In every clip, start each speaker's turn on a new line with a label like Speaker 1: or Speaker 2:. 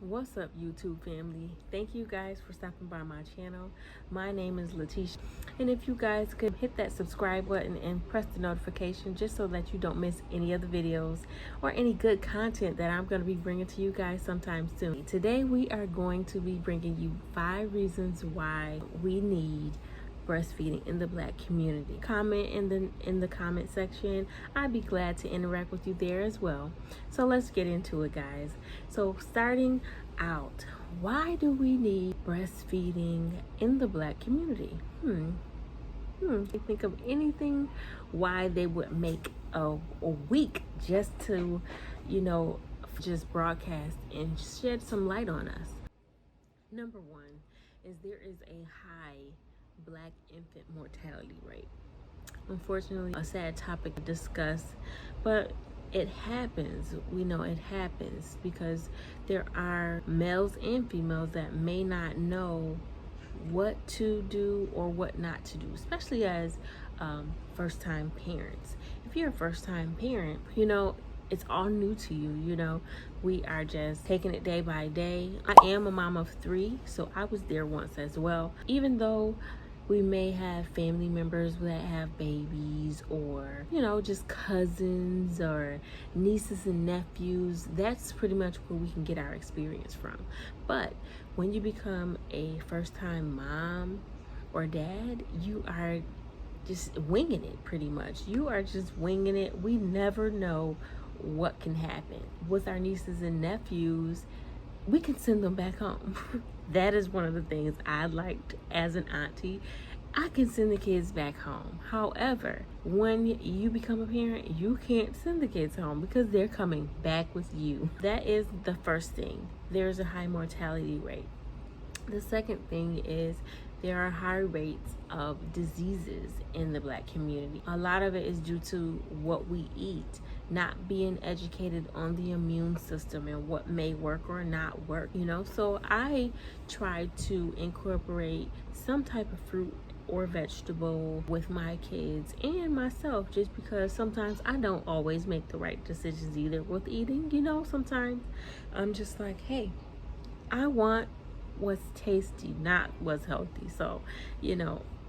Speaker 1: What's up, YouTube family? Thank you guys for stopping by my channel. My name is Letitia, and if you guys could hit that subscribe button and press the notification just so that you don't miss any of the videos or any good content that I'm going to be bringing to you guys sometime soon. Today we are going to be bringing you 5 reasons why we need breastfeeding in the Black community. Comment in the comment section. I'd be glad to interact with you there as well. So let's get into it, guys. So starting out, why do we need breastfeeding in the Black community? Think of anything why they would make a week just to, just broadcast and shed some light on us. Number one is there is a high Black infant mortality rate. Unfortunately, a sad topic to discuss, but it happens. We know it happens because there are males and females that may not know what to do or what not to do, especially as first-time parents. If you're a first-time parent, it's all new to you. We are just taking it day by day. I am a mom of 3, so I was there once as well. Even though we may have family members that have babies or, just cousins or nieces and nephews, that's pretty much where we can get our experience from. But when you become a first-time mom or dad, you are just winging it pretty much. You are just winging it. We never know what can happen. With our nieces and nephews, we can send them back home. That is one of the things I liked as an auntie. I can send the kids back home. However, when you become a parent, you can't send the kids home because they're coming back with you. That is the first thing. There's a high mortality rate. The second thing is there are high rates of diseases in the Black community. A lot of it is due to what we eat, not being educated on the immune system and what may work or not work, So I try to incorporate some type of fruit or vegetable with my kids and myself, just because sometimes I don't always make the right decisions either with eating. Sometimes I'm just like, hey, I want what's tasty, not what's healthy. So,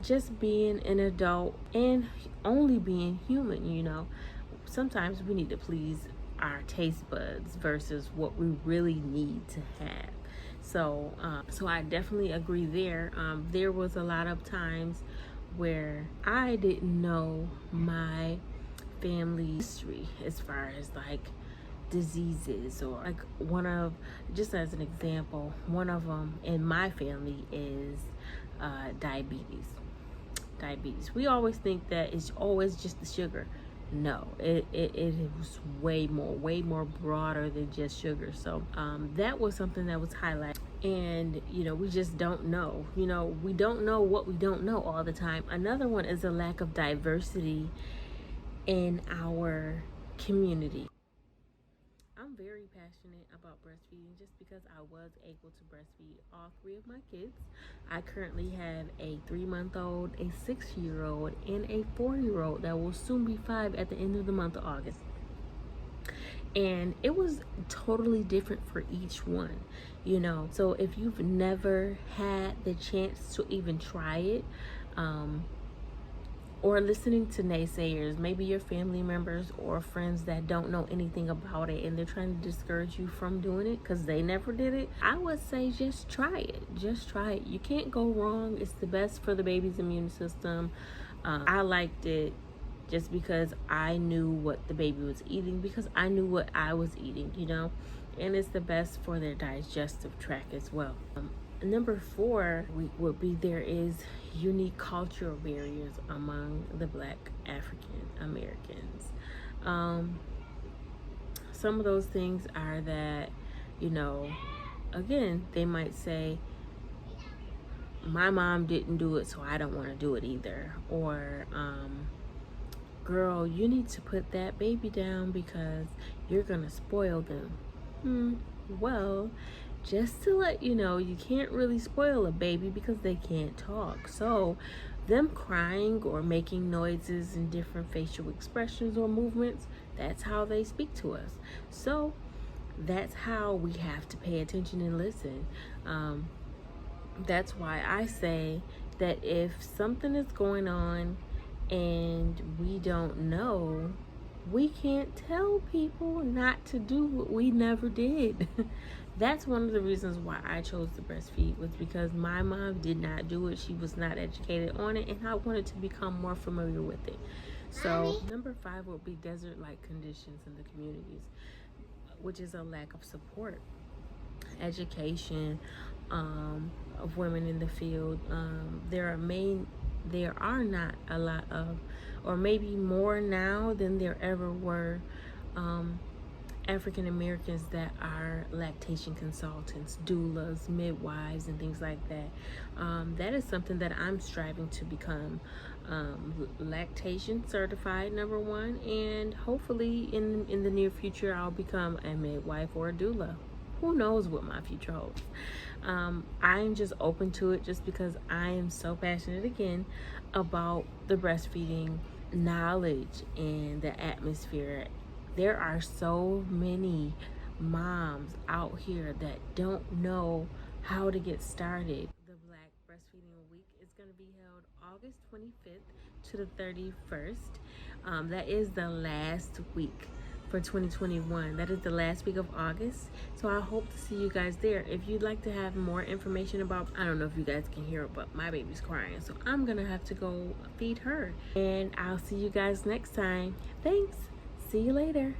Speaker 1: just being an adult and only being human, sometimes we need to please our taste buds versus what we really need to have. So I definitely agree there. There was a lot of times where I didn't know my family history as far as like diseases, or like just as an example, one of them in my family is diabetes. We always think that it's always just the sugar. No, it was way more broader than just sugar. So that was something that was highlighted, and we just don't know. We don't know what we don't know all the time. Another one is a lack of diversity in our community. I'm very passionate about breastfeeding just because I was able to breastfeed all 3 of my kids. I currently have a 3-month-old, a 6-year-old, and a 4-year-old that will soon be 5 at the end of the month of August. And it was totally different for each one, So if you've never had the chance to even try it, or listening to naysayers, maybe your family members or friends that don't know anything about it and they're trying to discourage you from doing it because they never did it, I would say just try it. You can't go wrong. It's the best for the baby's immune system. I liked it just because I knew what the baby was eating, because I knew what I was eating, and it's the best for their digestive tract as well. Number 4 would be there is unique cultural barriers among the Black African Americans. Some of those things are that, again, they might say, my mom didn't do it, so I don't want to do it either. Or, girl, you need to put that baby down because you're going to spoil them. Well, just to let you know, you can't really spoil a baby because they can't talk. So them crying or making noises and different facial expressions or movements, that's how they speak to us. So that's how we have to pay attention and listen. That's why I say that if something is going on and we don't know, we can't tell people not to do what we never did. That's one of the reasons why I chose to breastfeed, was because my mom did not do it. She was not educated on it, and I wanted to become more familiar with it. So number 5 would be desert-like conditions in the communities, which is a lack of support, education of women in the field. There are not a lot of, or maybe more now than there ever were, African Americans that are lactation consultants, doulas, midwives, and things like that. That is something that I'm striving to become, lactation certified, number 1, and hopefully in the near future I'll become a midwife or a doula. Who knows what my future holds. I'm just open to it, just because I am so passionate again about the breastfeeding knowledge and the atmosphere. There are so many moms out here that don't know how to get started. The Black Breastfeeding Week is going to be held August 25th to the 31st. That is the last week for 2021. That is the last week of August. So I hope to see you guys there. If you'd like to have more information about, I don't know if you guys can hear it, but my baby's crying, so I'm gonna have to go feed her. And I'll see you guys next time. Thanks. See you later.